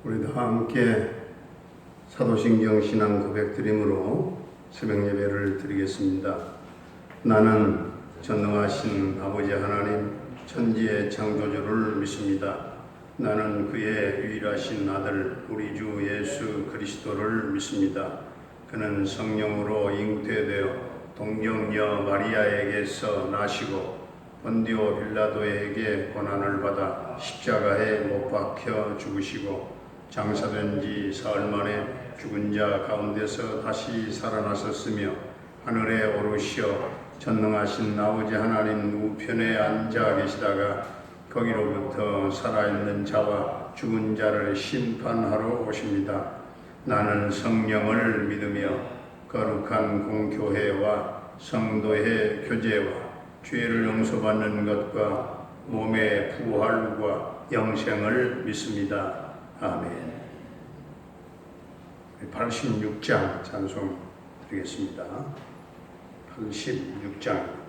우리 다 함께 사도신경 신앙 고백 드림으로 새벽 예배를 드리겠습니다. 나는 전능하신 아버지 하나님 천지의 창조주를 믿습니다. 나는 그의 유일하신 아들 우리 주 예수 그리스도를 믿습니다. 그는 성령으로 잉태되어 동정녀 마리아에게서 나시고 본디오 빌라도에게 고난을 받아 십자가에 못 박혀 죽으시고 장사된 지 사흘 만에 죽은 자 가운데서 다시 살아나셨으며 하늘에 오르시어 전능하신 아버지 하나님 우편에 앉아 계시다가 거기로부터 살아있는 자와 죽은 자를 심판하러 오십니다. 나는 성령을 믿으며 거룩한 공교회와 성도의 교제와 죄를 용서받는 것과 몸의 부활과 영생을 믿습니다. 아멘. 86장 찬송 드리겠습니다. 86장.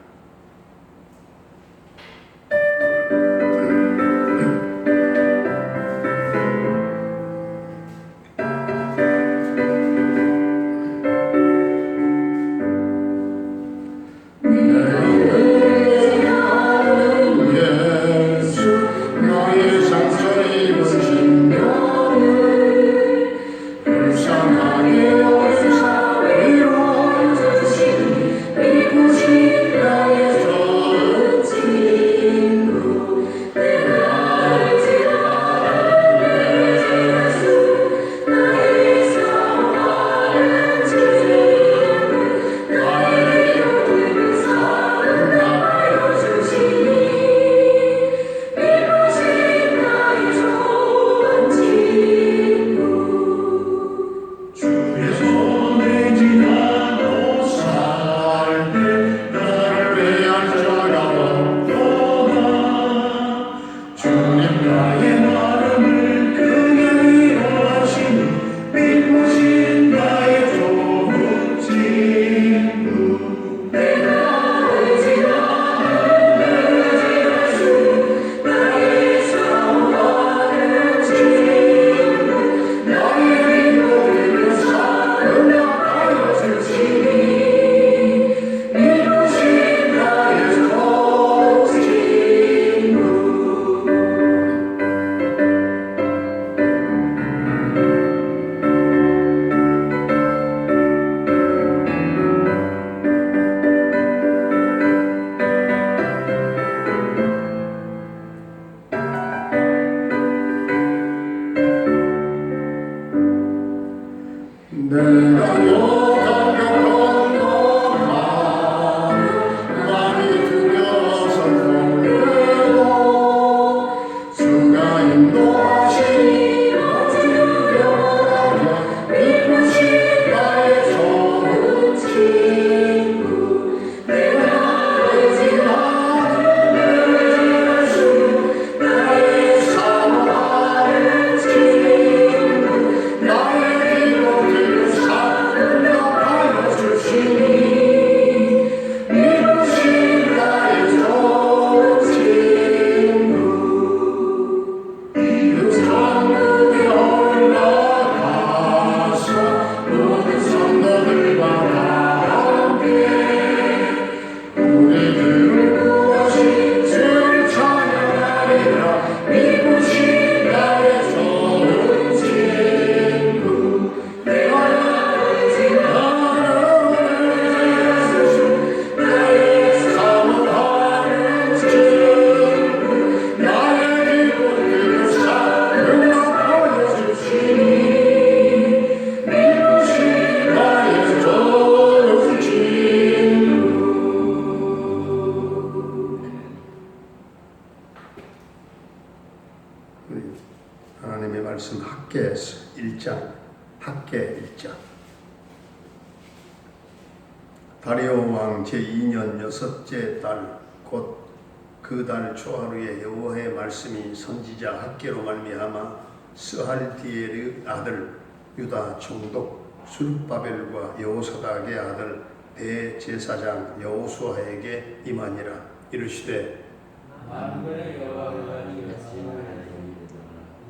하나님의 말씀 학개에서 1장, 학개 1장. 다리오 왕 제2년 여섯째 달 곧 그 달 초하루에 여호와의 말씀이 선지자 학개로 말미암아 스알디엘의 아들 유다 총독 수룹바벨과 여호사닥의 아들 대제사장 여호수아에게 임하니라. 이르시되 만군의 여호와가 이같이 말하노니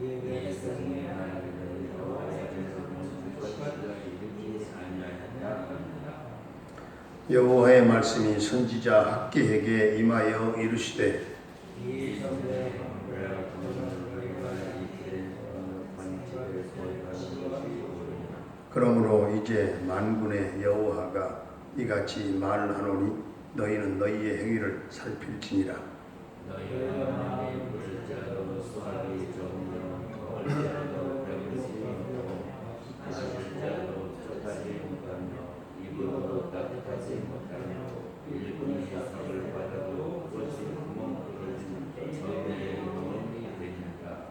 이에 성령의 하나님을 여호와의 말씀이 선지자 학개에게 임하여 이르시되 그러므로 이제 만군의 여호와가 이같이 말하노니 너희는 너희의 행위를 살필지니라.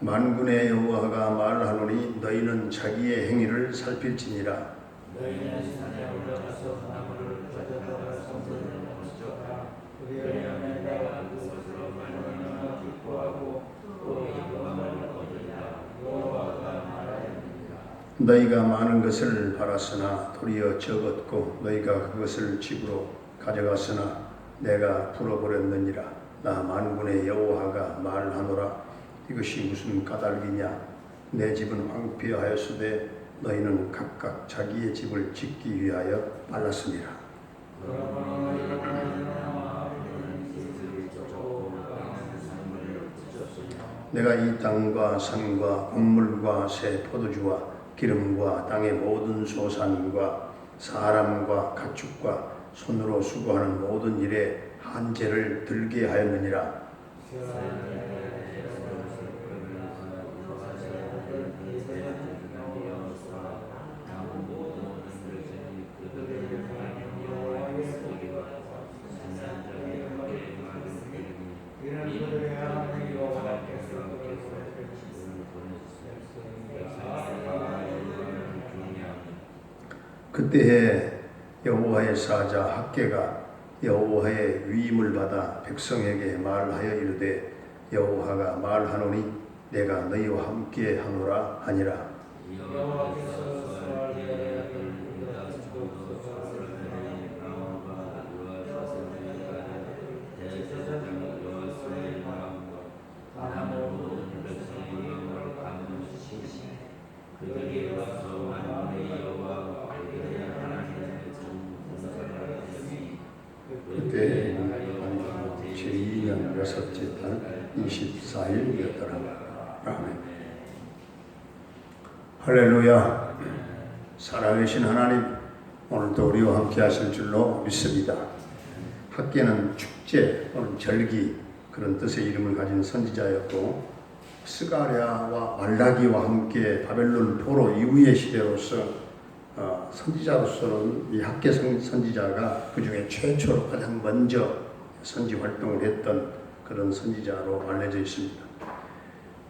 만군의 여호와가 말하노니 너희는 자기의 행위를 살필지니라. 너희가 많은 것을 바랐으나 도리어 적었고 너희가 그것을 집으로 가져갔으나 내가 풀어버렸느니라. 나 만군의 여호와가 말하노라. 이것이 무슨 까닭이냐? 내 집은 황폐하였으되 너희는 각각 자기의 집을 짓기 위하여 빨랐습니다. 내가 이 땅과 산과 곡물과 새 포도주와 기름과 땅의 모든 소산과 사람과 가축과 손으로 수고하는 모든 일에 한제를 들게 하였느니라. 그때에 여호와의 사자 학개가 여호와의 위임을 받아 백성에게 말하여 이르되 여호와가 말하노니 내가 너희와 함께 하노라 하니라. 그때 제2년 여섯째 달 24일이었더라. 아멘. 할렐루야. 살아계신 하나님, 오늘도 우리와 함께 하실 줄로 믿습니다. 학개는 축제 또는 절기 그런 뜻의 이름을 가진 선지자였고 스가랴와 말라기와 함께 바벨론 포로 이후의 시대로서 선지자로서는 이 학개 선지자가 그 중에 최초로 가장 먼저 선지 활동을 했던 그런 선지자로 알려져 있습니다.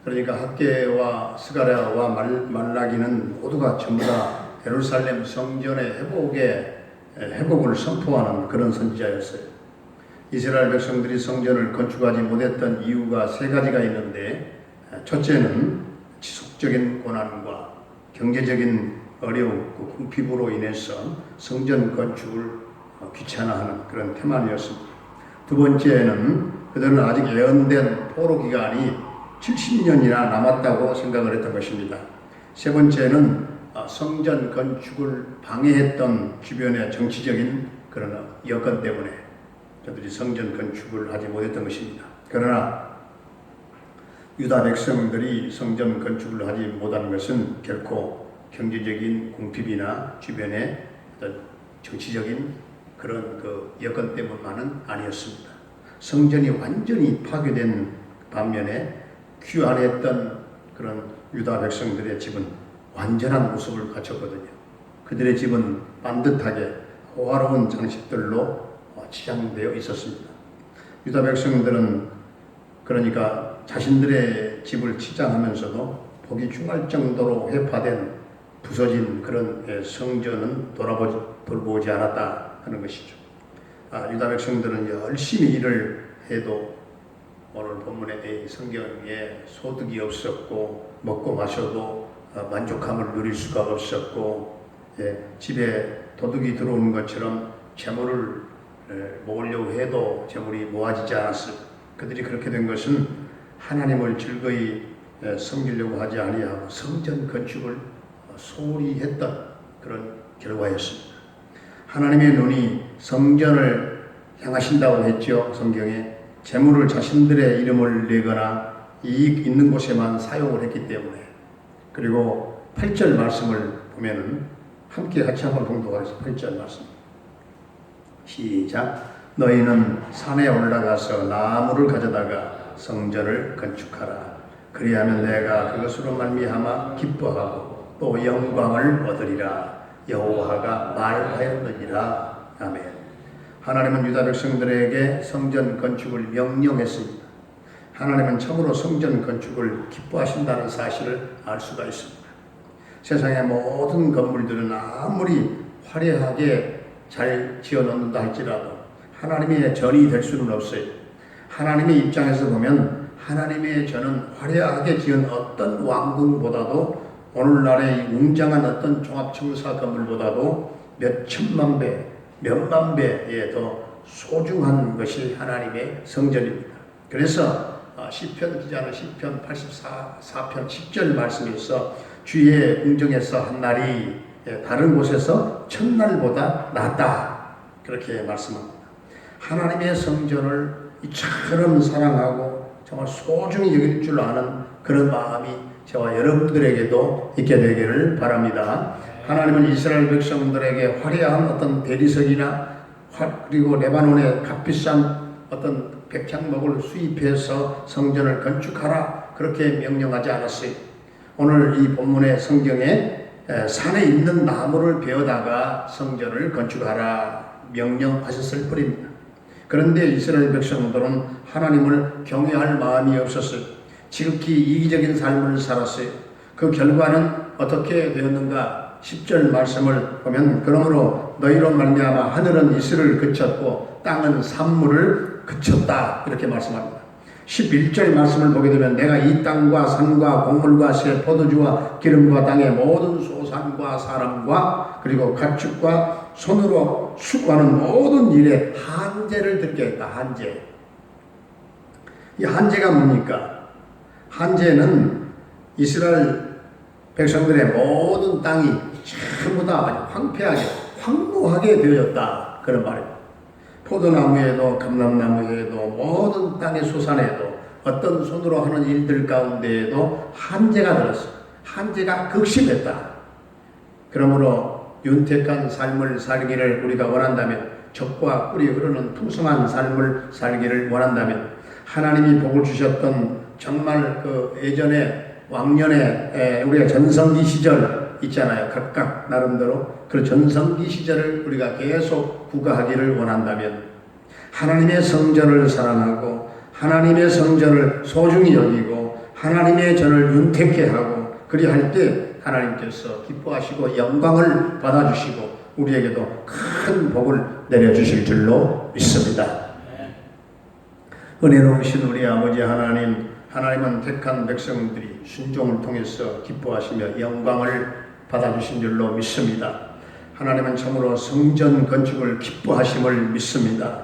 그러니까 학개와 스가랴와 말라기는 모두가 전부 다 예루살렘 성전의 회복을 선포하는 그런 선지자였어요. 이스라엘 백성들이 성전을 건축하지 못했던 이유가 세 가지가 있는데, 첫째는 지속적인 고난과 경제적인 어려움, 궁핍으로 인해서 성전 건축을 귀찮아하는 그런 태만이었습니다. 두 번째는 그들은 아직 예언된 포로 기간이 70년이나 남았다고 생각을 했던 것입니다. 세 번째는 성전 건축을 방해했던 주변의 정치적인 그런 여건 때문에 그들이 성전 건축을 하지 못했던 것입니다. 그러나 유다 백성들이 성전 건축을 하지 못한 것은 결코 경제적인 궁핍이나 주변의 어떤 정치적인 그런 그 여건 때문만은 아니었습니다. 성전이 완전히 파괴된 반면에 귀환했던 그런 유다 백성들의 집은 완전한 모습을 갖췄거든요. 그들의 집은 반듯하게 호화로운 장식들로 치장되어 있었습니다. 유다 백성들은 그러니까 자신들의 집을 치장하면서도 보기 흉할 정도로 회파된 부서진 그런 성전은 돌보지 않았다 하는 것이죠. 유다 백성들은 열심히 일을 해도 오늘 본문의 성경에 소득이 없었고 먹고 마셔도 만족함을 누릴 수가 없었고 집에 도둑이 들어오는 것처럼 재물을 모으려고 해도 재물이 모아지지 않았어요. 그들이 그렇게 된 것은 하나님을 즐거이 섬기려고 하지 아니하고 성전 건축을 소홀히 했던 그런 결과였습니다. 하나님의 눈이 성전을 향하신다고 했죠. 성경에 재물을 자신들의 이름을 내거나 이익 있는 곳에만 사용을 했기 때문에. 그리고 8절 말씀을 보면은 함께 같이 한번 봉독하겠습니다. 8절 말씀 시작. 너희는 산에 올라가서 나무를 가져다가 성전을 건축하라. 그리하면 내가 그것으로 말미암아 기뻐하고 또 영광을 얻으리라. 여호와가 말하였느니라. 아멘. 하나님은 유다 백성들에게 성전 건축을 명령했습니다. 하나님은 참으로 성전 건축을 기뻐하신다는 사실을 알 수가 있습니다. 세상의 모든 건물들은 아무리 화려하게 잘 지어놓는다 할지라도 하나님의 전이 될 수는 없어요. 하나님의 입장에서 보면 하나님의 전은 화려하게 지은 어떤 왕궁보다도 오늘날의 웅장한 어떤 종합청사 건물보다도 몇 천만 배, 몇만 배에 더 소중한 것이 하나님의 성전입니다. 그래서 시편 기자는 시편 84편 10절 말씀에서 주의 궁정에서 한 날이 다른 곳에서 첫날보다 낫다 그렇게 말씀합니다. 하나님의 성전을 이처럼 사랑하고 정말 소중히 여길 줄 아는 그런 마음이 저와 여러분들에게도 있게 되기를 바랍니다. 하나님은 이스라엘 백성들에게 화려한 어떤 대리석이나 그리고 레바논의 값비싼 어떤 백향목을 수입해서 성전을 건축하라 그렇게 명령하지 않았어요. 오늘 이 본문의 성경에 산에 있는 나무를 베어다가 성전을 건축하라 명령하셨을 뿐입니다. 그런데 이스라엘 백성들은 하나님을 경외할 마음이 없었어요. 지극히 이기적인 삶을 살았어요. 그 결과는 어떻게 되었는가? 10절 말씀을 보면 그러므로 너희로 말미암아 하늘은 이슬을 그쳤고 땅은 산물을 그쳤다 이렇게 말씀합니다. 11절 말씀을 보게 되면 내가 이 땅과 산과 곡물과 새 포도주와 기름과 땅의 모든 소산과 사람과 그리고 가축과 손으로 수고하는 모든 일에 한제를 들겠다. 한제. 이 한제가 뭡니까? 한제는 이스라엘 백성들의 모든 땅이 전부 다 황폐하게 황무하게 되어졌다 그런 말입니다. 포도나무에도 감람나무에도 모든 땅의 소산에도 어떤 손으로 하는 일들 가운데에도 한제가 들었어요. 한제가 극심했다. 그러므로 윤택한 삶을 살기를 우리가 원한다면 적과 꿀이 흐르는 풍성한 삶을 살기를 원한다면 하나님이 복을 주셨던 정말 그 예전에 왕년에 우리가 전성기 시절 있잖아요. 각각 나름대로 그 전성기 시절을 우리가 계속 구가하기를 원한다면 하나님의 성전을 사랑하고 하나님의 성전을 소중히 여기고 하나님의 전을 윤택케 하고 그리할 때 하나님께서 기뻐하시고 영광을 받아주시고 우리에게도 큰 복을 내려주실 줄로 믿습니다. 은혜로우신 우리 아버지 하나님, 하나님은 택한 백성들이 순종을 통해서 기뻐하시며 영광을 받아주신 줄로 믿습니다. 하나님은 참으로 성전 건축을 기뻐하심을 믿습니다.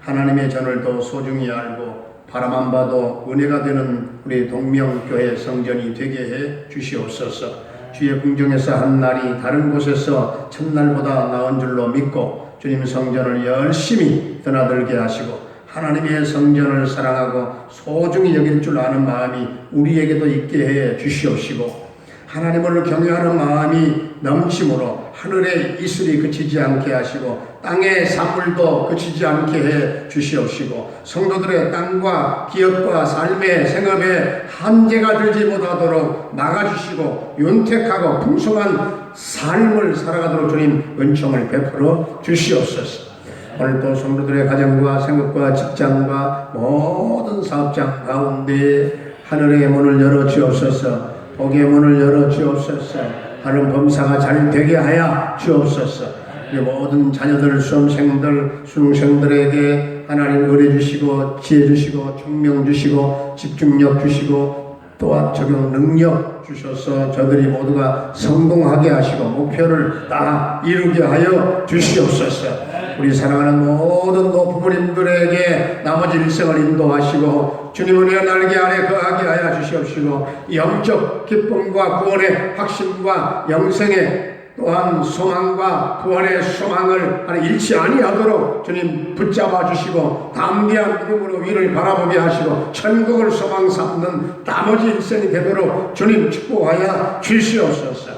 하나님의 전을 더 소중히 알고 바라만 봐도 은혜가 되는 우리 동명교회 성전이 되게 해 주시옵소서. 주의 궁정에서 한 날이 다른 곳에서 첫날보다 나은 줄로 믿고 주님 성전을 열심히 드나들게 하시고 하나님의 성전을 사랑하고 소중히 여길 줄 아는 마음이 우리에게도 있게 해 주시옵시고 하나님을 경외하는 마음이 넘침으로 하늘의 이슬이 그치지 않게 하시고 땅의 산물도 그치지 않게 해 주시옵시고 성도들의 땅과 기업과 삶의 생업에 한계가 들지 못하도록 막아주시고 윤택하고 풍성한 삶을 살아가도록 주님 은총을 베풀어 주시옵소서. 오늘도 성도들의 가정과 생업과 직장과 모든 사업장 가운데 하늘의 문을 열어 주옵소서. 복의 문을 열어 주옵소서. 하늘 범사가 잘 되게 하여 주옵소서. 우리 모든 자녀들, 수험생들, 수능생들에게 하나님 은혜 주시고 지혜 주시고 총명 주시고 집중력 주시고 또한 적용 능력 주셔서 저들이 모두가 성공하게 하시고 목표를 다 이루게 하여 주시옵소서. 우리 사랑하는 모든 부모님들에게 나머지 일생을 인도하시고 주님 은혜 날개 아래 거하게 하여 주시옵시고 영적 기쁨과 구원의 확신과 영생의 또한 소망과 부활의 소망을 잃지 아니하도록 주님 붙잡아 주시고 담대한 믿음으로 위를 바라보게 하시고 천국을 소망 삼는 나머지 일생이 되도록 주님 축복하여 주시옵소서.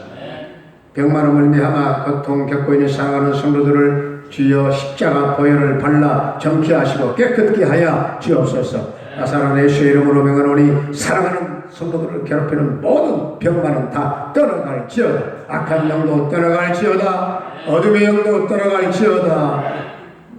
병마로 말미암아 고통 겪고 있는 사랑하는 성도들을 주여 십자가 보혈을 발라 정케하시고 깨끗게 하여 주옵소서. 나사렛 예수의 이름으로 명하노니 사랑하는 성도들을 괴롭히는 모든 병마는 다 떠나갈지어다. 악한 영도 떠나갈지어다. 어둠의 영도 떠나갈지어다.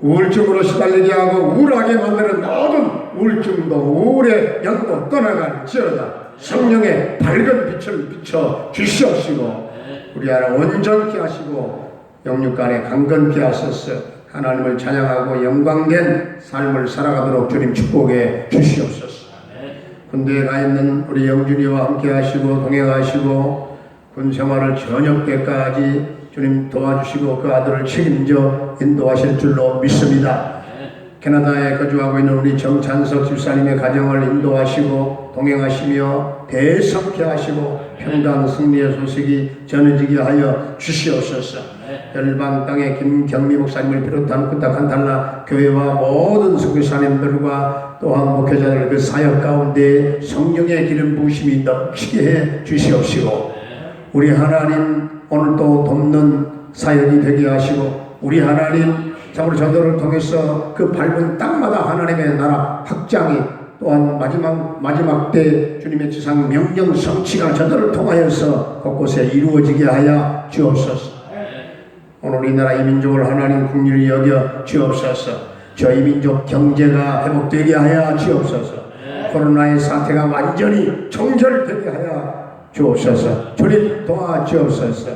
우울증으로 시달리게 하고 우울하게 만드는 모든 우울증도 우울의 영도 떠나갈지어다. 성령의 밝은 빛을 비춰 주시옵시고 우리 안에 온전케 하시고 영육간에 강건케 하소서. 하나님을 찬양하고 영광된 삶을 살아가도록 주님 축복해 주시옵소서. 군대에 가 있는 우리 영준이와 함께 하시고 동행하시고 군 생활을 저녁 때까지 주님 도와주시고 그 아들을 책임져 인도하실 줄로 믿습니다. 캐나다에 거주하고 있는 우리 정찬석 집사님의 가정을 인도하시고 동행하시며 대성케 하시고 평강 승리의 소식이 전해지게 하여 주시옵소서. 열방 땅의 김경미 목사님을 비롯한 구딱한 달라 교회와 모든 선교사님들과 또한 목회자들 그 사역 가운데 성령의 기름 부으심이 넘치게 해 주시옵시고 우리 하나님 오늘도 돕는 사역이 되게 하시고 우리 하나님 참으로 저들을 통해서 그 밟은 땅마다 하나님의 나라 확장이 또한 마지막 때 주님의 지상 명령 성취가 저들을 통하여서 곳곳에 이루어지게 하여 주옵소서. 오늘 이 나라 이 민족을 하나님 긍휼히 여겨 주옵소서. 저희 민족 경제가 회복되게 하여 주옵소서. 코로나의 사태가 완전히 종결되게 하여 주옵소서. 주님 도와주옵소서.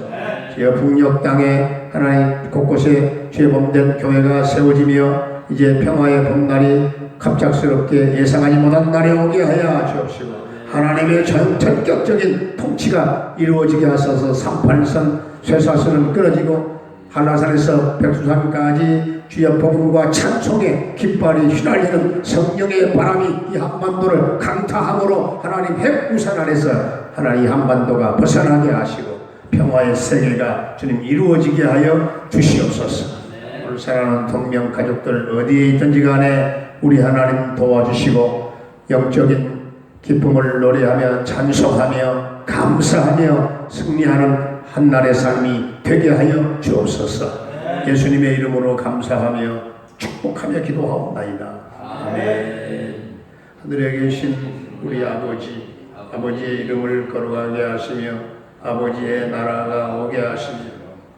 주여 북녘 땅에 하나님 곳곳에 죄범된 교회가 세워지며 이제 평화의 봄날이 갑작스럽게 예상하지 못한 날이 오게 하여 주옵시고 하나님의 전격적인 통치가 이루어지게 하소서. 38선 쇠사슬은 끊어지고 한라산에서 백두산까지 주여 복음과 찬송의 깃발이 휘날리는 성령의 바람이 이 한반도를 강타함으로 하나님 핵우산 아래서 하나님 이 한반도가 벗어나게 하시고 평화의 세계가 주님 이루어지게 하여 주시옵소서. 오늘 사랑하는 동명 가족들 어디에 있든지 간에 우리 하나님 도와주시고 영적인 기쁨을 노래하며 찬송하며 감사하며 승리하는 한날의 삶이 되게 하여 주옵소서. 예수님의 이름으로 감사하며 축복하며 기도하옵나이다. 아멘. 하늘에 계신 우리 아버지의 이름을 거룩하게 하시며 아버지의 나라가 오게 하시며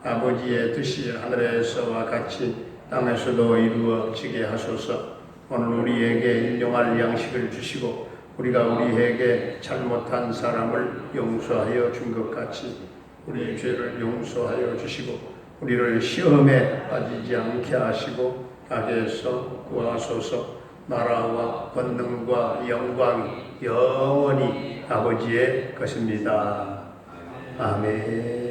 아버지의 뜻이 하늘에서와 같이 땅에서도 이루어지게 하소서. 오늘 우리에게 일용할 양식을 주시고 우리가 우리에게 잘못한 사람을 용서하여 준 것 같이 우리 죄를 용서하여 주시고 우리를 시험에 빠지지 않게 하시고 악에서 구하소서. 나라와 권능과 영광이 영원히 아버지의 것입니다. 아멘.